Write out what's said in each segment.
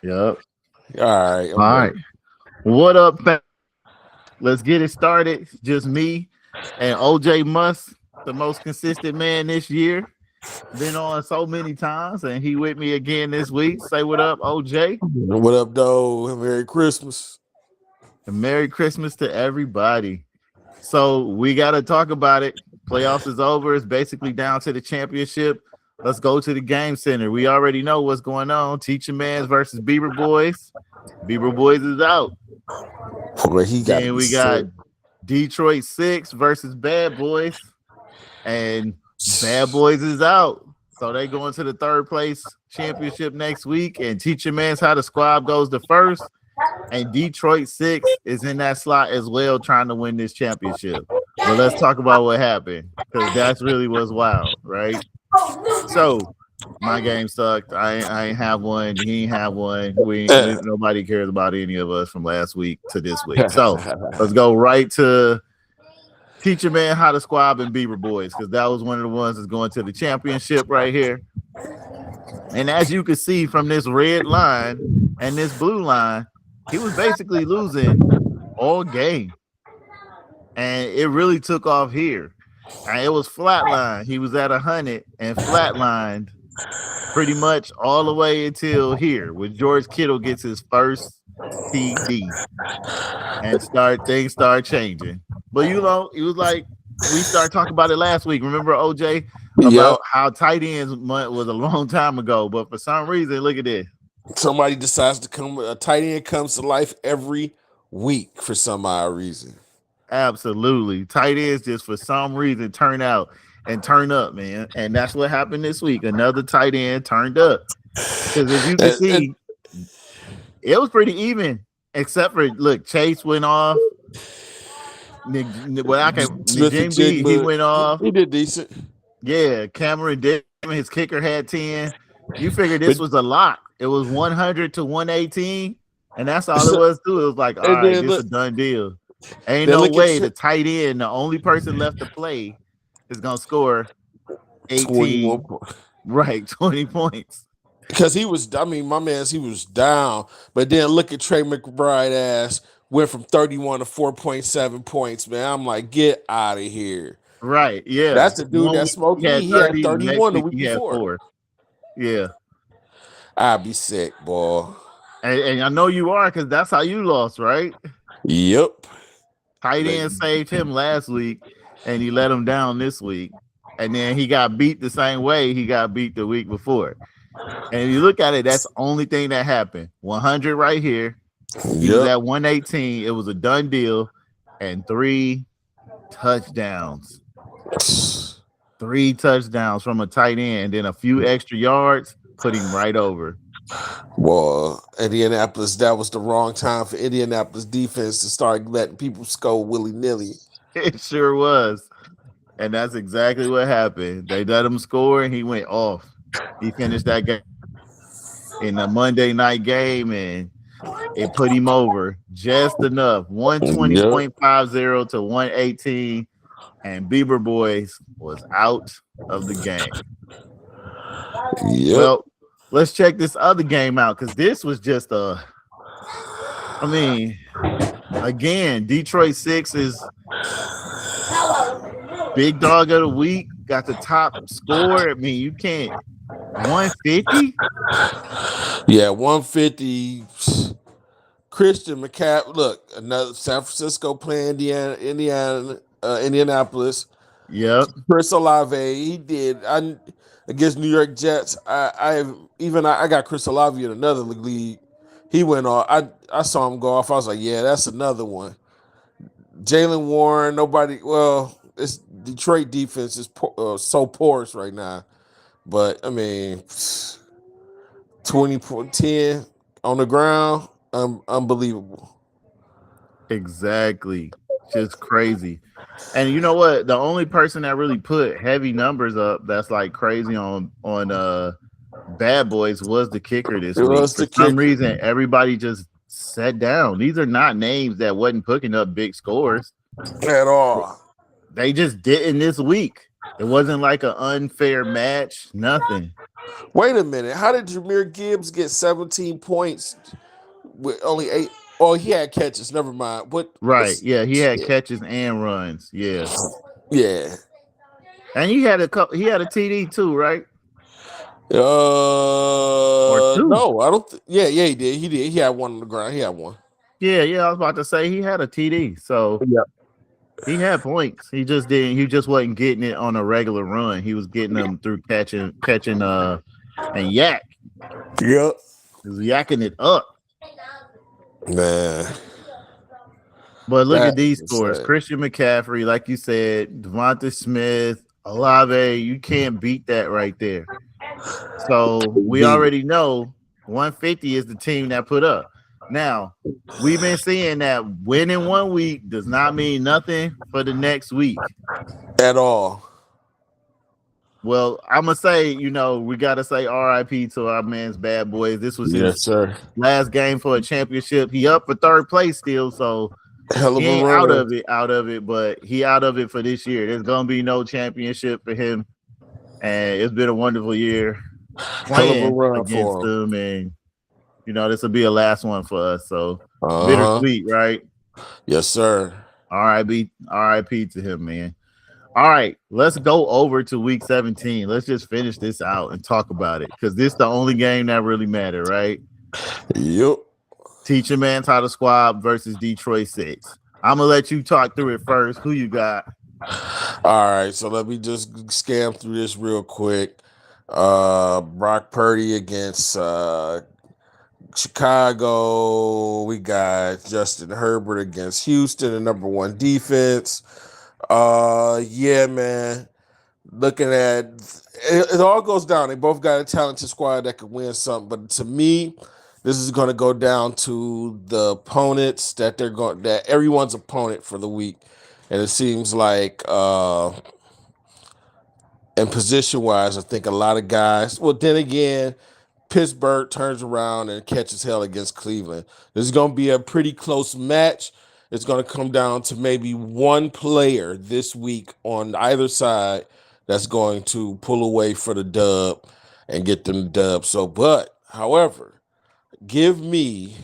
Yep. All right, All I'm right. ready. What up, let's get it started. Just me and OJ Muss, the most consistent man this year. Been on so many times, and he with me again this week. Say what up, OJ. What up, though? Merry Christmas. And Merry Christmas to everybody. So we got to talk about it. Playoffs is over. It's basically down to the championship. Let's go to the game center. We already know what's going on. Teacher Mans versus Beaver Boys. Beaver Boys is out. Boy, he got to Then be we got sick. Detroit 6 versus Bad Boys. And Bad Boys is out. So they go into the third place championship next week. And Teacher Man's how the squad goes to first. And Detroit 6 is in that slot as well, trying to win this championship. But let's talk about what happened, because that's really what's wild, right? So my game sucked. I ain't have one. He ain't have one. Nobody cares about any of us from last week to this week. So let's go right to Teacher Man How to Squab and Beaver Boys, because that was one of the ones that's going to the championship right here. And as you can see from this red line and this blue line, he was basically losing all game. And it really took off here. And it was flatline. He was at 100 and flatlined pretty much all the way until here, when George Kittle gets his first TD and things start changing. But you know, it was like we started talking about it last week. Remember, OJ, about Yep. how tight ends was a long time ago, but for some reason, look at this. Somebody decides to come. A tight end comes to life every week for some odd reason. Absolutely, tight ends just for some reason turn out and turn up, man, and that's what happened this week. Another tight end turned up because, as you can And see, it was pretty even, except for look, Chase went off. Well, I can Smith and Jimby, he Jigma, went off. he did decent. Yeah, Cameron Dickman, his kicker had 10. You figured this But was a lock. It was 100 to 118, and that's all it was too. It was like, all and right, then this is look, a done deal. Ain't then no look at way the tight end, the only person left to play, is gonna score 21 18, points. right? 20 points. Because he was, I mean, my man's he was down. But then look at Trey McBride ass went from 31 to 4.7 points, man. I'm like, get out of here. Right. Yeah. That's the dude One that week smoked he me. had He had 30, the next 31 the week week he had before. 4. Yeah. I'd be sick, boy. And I know you are, because that's how you lost, right? Yep. Tight Like, end saved him last week, and he let him down this week. And then he got beat the same way he got beat the week before. And if you look at it, that's the only thing that happened. 100 right here. He was yep. at 118. It was a done deal, and 3 touchdowns. 3 touchdowns from a tight end, and then a few extra yards put him right over. Well, Indianapolis, that was the wrong time for Indianapolis defense to start letting people score willy-nilly. It sure was. And that's exactly what happened. They let him score, and he went off. He finished that game in a Monday night game, and it put him over just enough. Yep. 120.50 to 118. And Beaver Boys was out of the game. Yep. Well, let's check this other game out, because this was just again, Detroit 6 is big dog of the week, got the top score. I mean, you can't 150. Yeah, 150. Christian McCaffrey. Look, another San Francisco playing Indianapolis. Yep. Chris Olave, he did. Against New York Jets. I got Chris Olave in another league. He went off. I saw him go off. I was like, yeah, that's another one. Jalen Warren. Nobody. Well, it's Detroit defense is so porous right now. But I mean, 10 on the ground, unbelievable. Exactly. Just crazy. And you know what? The only person that really put heavy numbers up that's like crazy on Bad Boys was the kicker this It week. was For the some kicker. reason, everybody just sat down. These are not names that wasn't picking up big scores At all. They just didn't this week. It wasn't like an unfair match, nothing. Wait a minute. How did Jameer Gibbs get 17 points with only 8? Oh, he had catches. Never mind. Right. Yeah, he had Yeah. catches and runs. Yeah. Yeah. And he had a TD too, right? Or two. No, I don't. Yeah, he did. He did. He had one on the ground. He had one. Yeah, I was about to say he had a TD. So Yeah. he had points. He just wasn't getting it on a regular run. He was getting them through catching and yak. Yep. He was yakking it up. Man. But look That at these is scores. sad. Christian McCaffrey, like you said, Devonta Smith, Olave, you can't beat that right there. So we already know 150 is the team that put up. Now, we've been seeing that winning 1 week does not mean nothing for the next week. At all. Well, I'm going to say, we got to say RIP to our man's Bad Boys. This was his last game for a championship. He up for third place still, so hell of he a ain't run. out of it, but he out of it for this year. There's going to be no championship for him, and it's been a wonderful year playing against them, and this will be a last one for us. So bittersweet, right? Yes, sir. RIP to him, man. All right, let's go over to week 17. Let's just finish this out and talk about it because this is the only game that really mattered, right? Yep. Teach your man's how to squad versus Detroit 6. I'm gonna let you talk through it first. Who you got? All right, so let me just scan through this real quick. Brock Purdy against Chicago. We got Justin Herbert against Houston, the number 1 defense. Yeah, man. Looking at it all goes down. They both got a talented squad that could win something, but to me, this is going to go down to the opponents that everyone's opponent for the week, and it seems like in position wise, I think a lot of guys. Well, then again, Pittsburgh turns around and catches hell against Cleveland. This is going to be a pretty close match. It's going to come down to maybe one player this week on either side that's going to pull away for the dub and get them the dub. So, however, give me.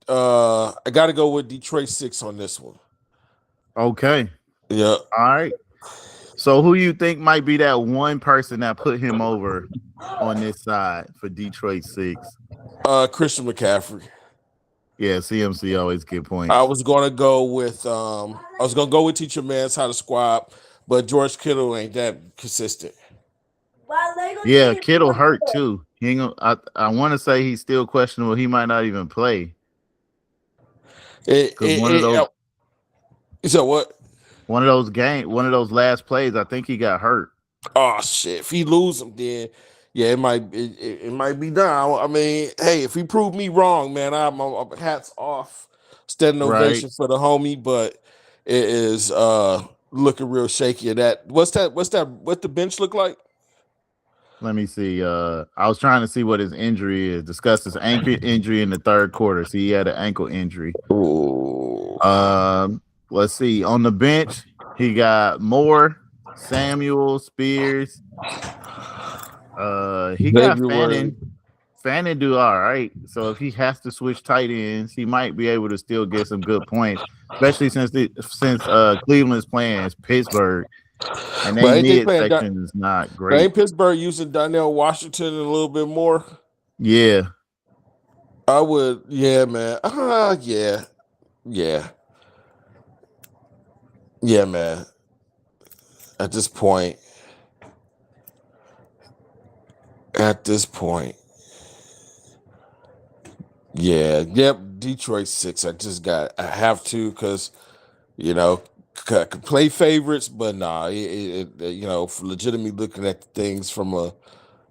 I got to go with Detroit 6 on this one. Okay. Yeah. All right. So who you think might be that one person that put him over on this side for Detroit 6? Christian McCaffrey. Yeah, CMC always get points. I was gonna go with Teach Your Man's How to Squad, but George Kittle ain't that consistent. Yeah, Kittle hurt too. He ain't gonna, I want to say he's still questionable. He might not even play. So what? One of those last plays, I think he got hurt. Oh shit! If he lose him, then yeah, it might be done. I mean, hey, if he proved me wrong, man, I'm hats off, standing ovation for the homie. But it is looking real shaky. What's the bench look like? Let me see. I was trying to see what his injury is. Discussed his ankle injury in the third quarter. So he had an ankle injury. Ooh. Let's see. On the bench, he got Moore, Samuel, Spears. He got Fannin. Fannin do all right. So if he has to switch tight ends, he might be able to still get some good points, especially since Cleveland's playing as Pittsburgh. And their mid section is not great. Ain't Pittsburgh using Donnell Washington a little bit more? Yeah. I would, yeah, man. Yeah, man. At this point, Detroit 6. I have to because, could play favorites, but nah, legitimately looking at things from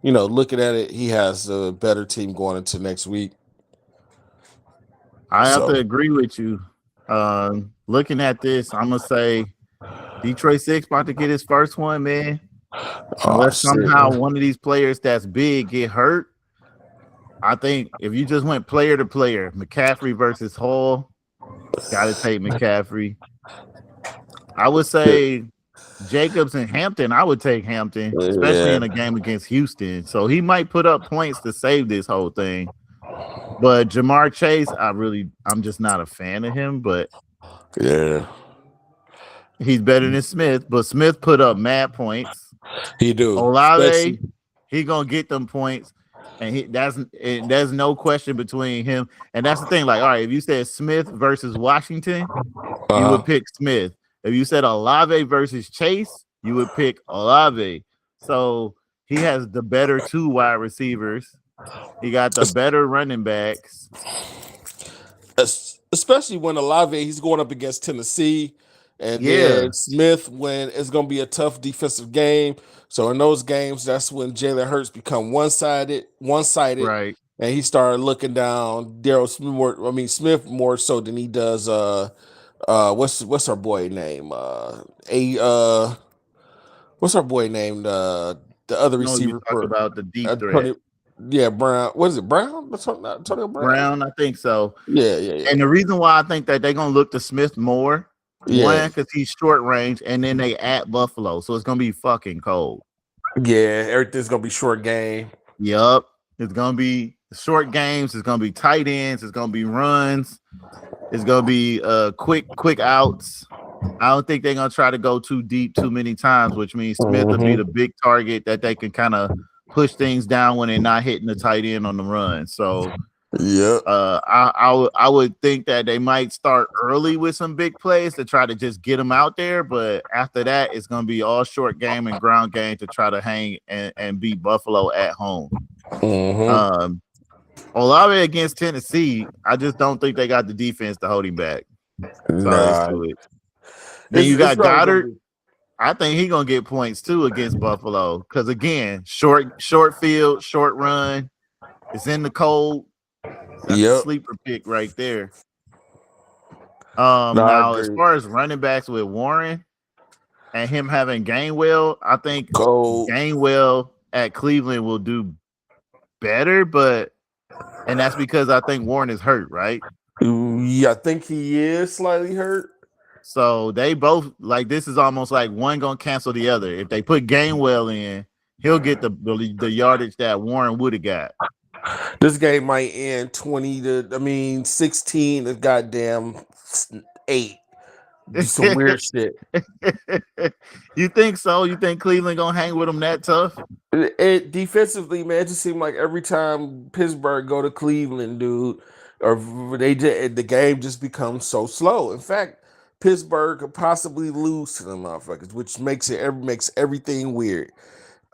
looking at it, he has a better team going into next week. I have to agree with you. Looking at this, I'm gonna say Detroit 6 about to get his first one, man. Unless somehow one of these players that's big get hurt. I think if you just went player to player, McCaffrey versus Hall, gotta take McCaffrey. I would say Jacobs and Hampton, I would take Hampton, especially Yeah, in a game against Houston. So he might put up points to save this whole thing. But Jamar Chase, I'm just not a fan of him, but yeah, he's better than Smith. But Smith put up mad points. he do. Olave, Especially, he gonna get them points, and there's no question between him. And that's the thing. Like, all right, if you said Smith versus Washington, you would pick Smith. If you said Olave versus Chase, you would pick Olave. So he has the better two wide receivers. He got the better running backs. especially when Olave he's going up against Tennessee, and Yeah, then Smith when it's going to be a tough defensive game. So in those games, that's when Jalen Hurts become one-sided, right. and he started looking down Daryl Smith more. I mean Smith more so than he does. What's our boy name? What's our boy named? The other No, you receiver talk for about the deep threat. Tony. Yeah, Brown. What is it? Brown? Antonio Brown. Brown, I think so. Yeah. And the reason why I think that they're gonna look to Smith more, Yeah. one, because he's short range, and then they at Buffalo, so it's gonna be fucking cold. Yeah, everything's gonna be short game. Yup. It's gonna be short games, it's gonna be tight ends, it's gonna be runs, it's gonna be quick outs. I don't think they're gonna try to go too deep too many times, which means Smith will be the big target that they can kind of push things down when they're not hitting the tight end on the run. So Yeah. I would think that they might start early with some big plays to try to just get them out there, but after that, it's going to be all short game and ground game to try to hang and beat Buffalo at home. Olave against Tennessee, I just don't think they got the defense to hold him back. Sorry. Then you got Goddard. I think he's gonna get points too against Buffalo because again, short field, short run. It's in the cold. That's a sleeper pick right there. Now as far as running backs with Warren and him having Gainwell, I think Gainwell at Cleveland will do better, and that's because I think Warren is hurt, right? Yeah, I think he is slightly hurt. So they both this is almost like one gonna cancel the other. If they put Gainwell in, he'll get the yardage that Warren would have got. This game might end 16 to goddamn 8. Some weird shit. You think so? You think Cleveland gonna hang with them that tough? It defensively, man, it just seemed like every time Pittsburgh go to Cleveland, dude, or the game just becomes so slow. In fact, Pittsburgh could possibly lose to them motherfuckers, which makes everything weird.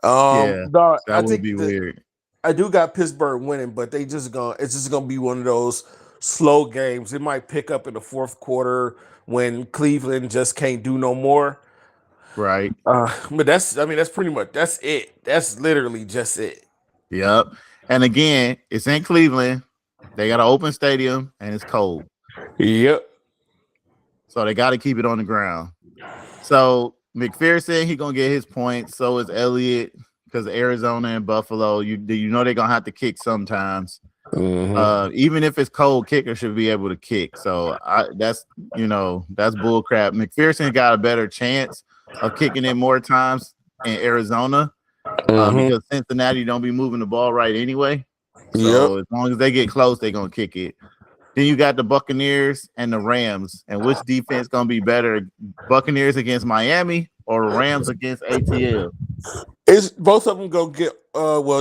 That would be weird. I do got Pittsburgh winning, but it's just gonna be one of those slow games. It might pick up in the fourth quarter when Cleveland just can't do no more. Right. But that's pretty much that's it. That's literally just it. Yep. And again, it's in Cleveland. They got an open stadium and it's cold. Yep. So they got to keep it on the ground. So McPherson, he gonna get his points. So is Elliott because Arizona and Buffalo. You know they're gonna have to kick sometimes. Even if it's cold, kicker should be able to kick. So that's bull crap. McPherson got a better chance of kicking it more times in Arizona because Cincinnati don't be moving the ball right anyway. So as long as they get close, they're gonna kick it. Then you got the Buccaneers and the Rams. And which defense gonna be better? Buccaneers against Miami or Rams against ATL? It's both of them go get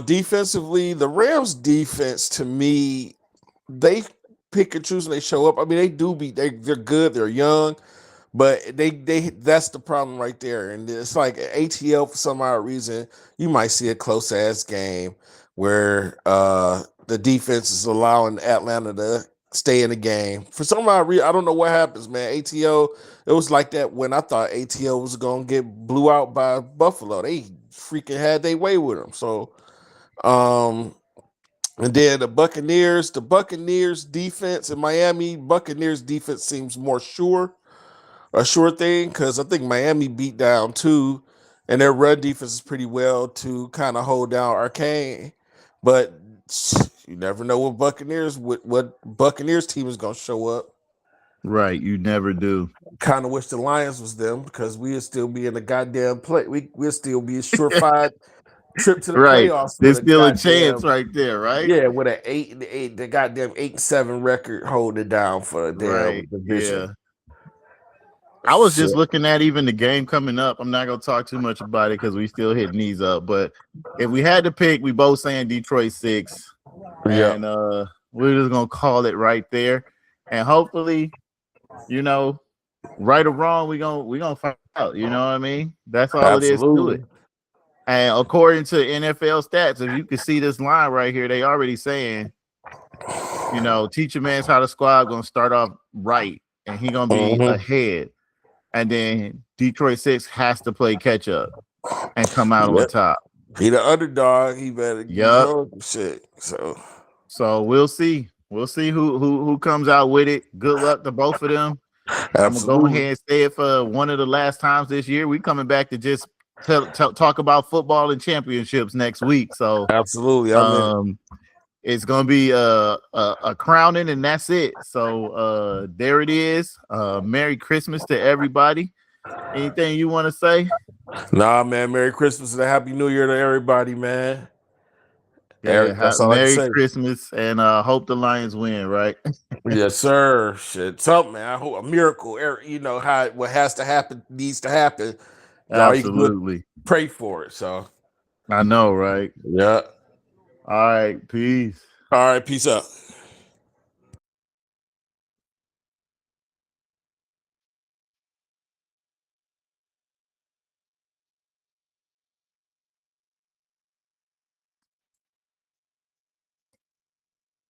defensively. The Rams defense to me, they pick and choose when they show up. I mean, they're good, they're young, but they that's the problem right there. And it's like ATL for some odd reason, you might see a close ass game where the defense is allowing Atlanta to stay in the game. For some odd reason, I don't know what happens, man. ATL, it was like that when I thought ATL was gonna get blew out by Buffalo. They freaking had their way with them. So and then the Buccaneers defense in Miami, Buccaneers defense seems more a sure thing, because I think Miami beat down too, and their run defense is pretty well to kind of hold down Arcane. But you never know what Buccaneers team is gonna show up. Right. You never do. Kind of wish the Lions was them because we'd still be in the goddamn play. We'd still be a surefire trip to the Right. playoffs with There's a still a chance goddamn right there, right? yeah, with an 8-8, the goddamn 8-7 record holding it down for the damn Right. division. Yeah. I was Shit. just looking at even the game coming up. I'm not gonna talk too much about it because we still hit knees up. But if we had to pick, we both saying Detroit 6. Yeah. And we're just gonna call it right there. And hopefully, you know, right or wrong, we gonna find out. You know what I mean? That's all it is to Absolutely. it. And according to NFL stats, if you can see this line right here, they already saying, you know, Teach Your Man's How to Squad gonna start off right, and he gonna be ahead. And then Detroit 6 has to play catch up and come out on top. He the underdog. He better Yup. shit. So we'll see. We'll see who comes out with it. Good luck to both of them. Absolutely. I'm gonna go ahead and say it for one of the last times this year. We coming back to just talk about football and championships next week. So absolutely, it's gonna be a crowning, and that's it. So there it is. Merry Christmas to everybody. Anything you want to say? Nah, man. Merry Christmas and a Happy New Year to everybody, man. Yeah, that's all I can say. Merry Christmas, and hope the Lions win, right? Yes, sir. Shit, something, man. I hope a miracle. You know how what has to happen needs to happen. Absolutely. Pray for it. So I know, right? Yeah. All right. Peace. All right. Peace out.